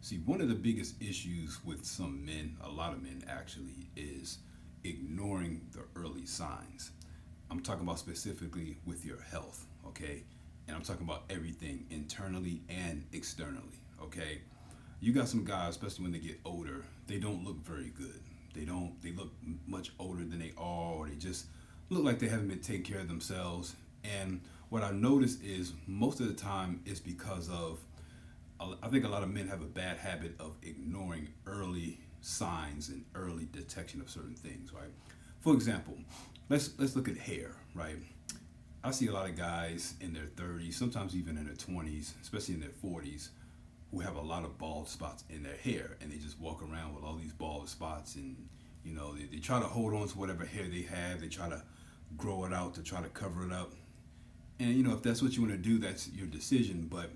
See, one of the biggest issues with some men, a lot of men actually, is ignoring the early signs. I'm talking about specifically with your health, okay? And I'm talking about everything internally and externally, okay? You got some guys, especially when they get older, they don't look very good. They look much older than they are, or they just look like they haven't been taking care of themselves. And what I noticed is most of the time it's because of, I think a lot of men have a bad habit of ignoring early signs and early detection of certain things, right? For example, let's look at hair, right? I see a lot of guys in their 30s, sometimes even in their 20s, especially in their 40s, who have a lot of bald spots in their hair, and they just walk around with all these bald spots, and they try to hold on to whatever hair they have. They try to grow it out to try to cover it up. And if that's what you want to do, that's your decision. But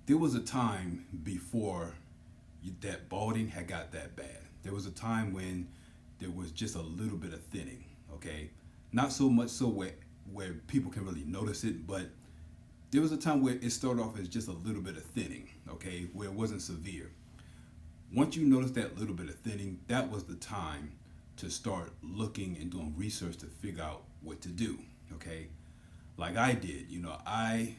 there was a time before that balding had got that bad. There was a time when there was just a little bit of thinning. Okay, not so much so where people can really notice it, but there was a time where it started off as just a little bit of thinning. Okay, where it wasn't severe. Once you notice that little bit of thinning, that was the time to start looking and doing research to figure out what to do. Okay, like I did. I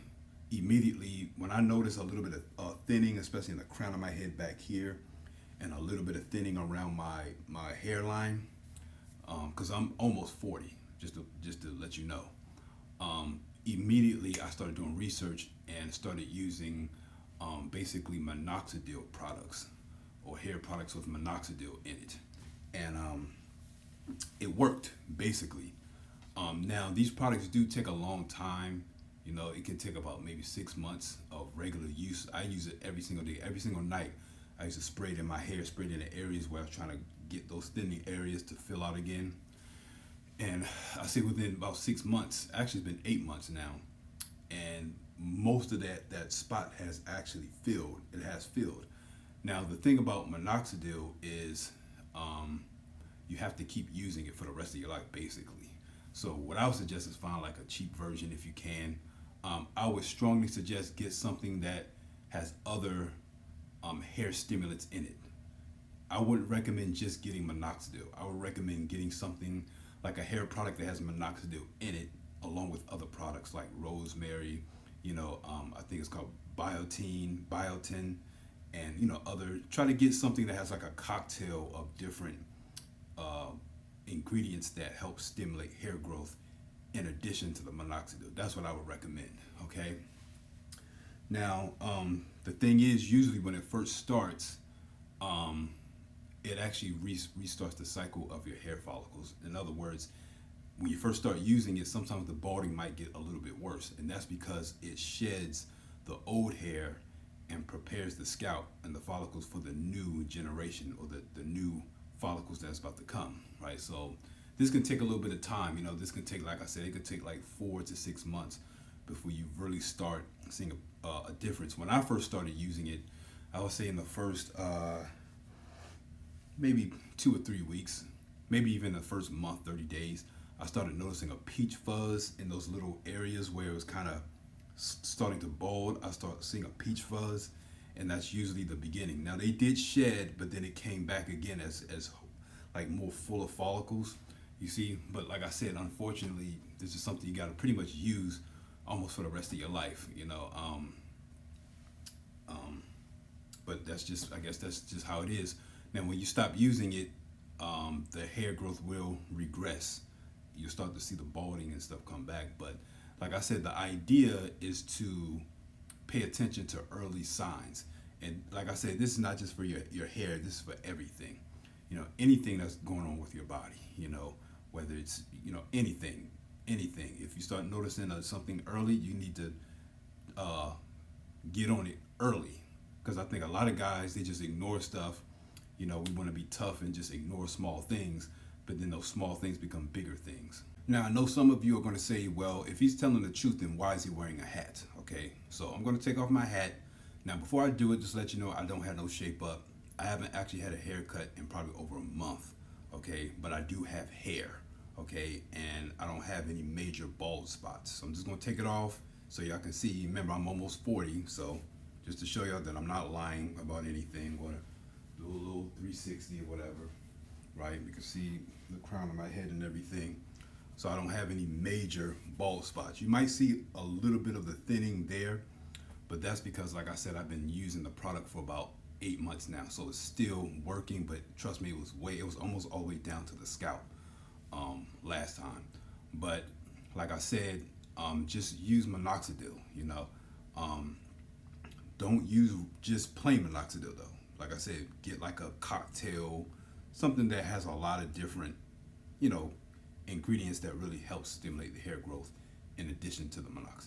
immediately, when I noticed a little bit of thinning, especially in the crown of my head back here, and a little bit of thinning around my hairline, because I'm almost 40, just to let you know. Immediately I started doing research and started using basically minoxidil products, or hair products with minoxidil in it, and it worked basically. Now these products do take a long time. It can take about maybe 6 months of regular use. I use it every single day, every single night. I used to spray it in my hair, spray it in the areas where I was trying to get those thinning areas to fill out again. And I say within about 6 months, actually it's been 8 months now, and most of that spot has actually filled. It has filled. Now the thing about minoxidil is you have to keep using it for the rest of your life, basically. So what I would suggest is find like a cheap version if you can. I would strongly suggest get something that has other hair stimulants in it. I wouldn't recommend just getting minoxidil. I would recommend getting something like a hair product that has minoxidil in it, along with other products like rosemary. I think it's called biotin, and other. Try to get something that has like a cocktail of different uh, ingredients that help stimulate hair growth in addition to the minoxidil. That's what I would recommend. Okay. Now, the thing is, usually when it first starts, um, it actually restarts the cycle of your hair follicles. In other words, when you first start using it, sometimes the balding might get a little bit worse, and that's because it sheds the old hair and prepares the scalp and the follicles for the new generation, or the new follicles that's about to come, right? So this can take a little bit of time. This can take, like I said, it could take like 4 to 6 months before you really start seeing a difference. When I first started using it, I would say in the first maybe 2 or 3 weeks, maybe even the first month, 30 days, I started noticing a peach fuzz in those little areas where it was kind of starting to bald. I started seeing a peach fuzz, and that's usually the beginning. Now they did shed, but then it came back again as like more full of follicles. You see, but like I said, unfortunately, this is something you got to pretty much use almost for the rest of your life. But that's just, I guess that's just how it is. Now, when you stop using it, the hair growth will regress. You'll start to see the balding and stuff come back. But like I said, the idea is to pay attention to early signs. And like I said, this is not just for your hair, this is for everything. Anything that's going on with your body, whether it's, anything. If you start noticing something early, you need to get on it early. Because I think a lot of guys, they just ignore stuff. We want to be tough and just ignore small things, but then those small things become bigger things. Now, I know some of you are going to say, well, if he's telling the truth, then why is he wearing a hat? Okay, so I'm going to take off my hat. Now, before I do it, just let you know, I don't have no shape up. I haven't actually had a haircut in probably over a month, okay? But I do have hair, okay? And I don't have any major bald spots. So I'm just going to take it off so y'all can see. Remember, I'm almost 40, so just to show y'all that I'm not lying about anything. I'm gonna do a little 360 or whatever, right? You can see the crown of my head and everything. So I don't have any major bald spots. You might see a little bit of the thinning there, but that's because, like I said, I've been using the product for about 8 months now, so it's still working. But trust me, it was almost all the way down to the scalp last time. But like I said, just use minoxidil. Um, don't use just plain minoxidil though. Like I said, get like a cocktail, something that has a lot of different, you know, ingredients that really help stimulate the hair growth in addition to the minoxidil.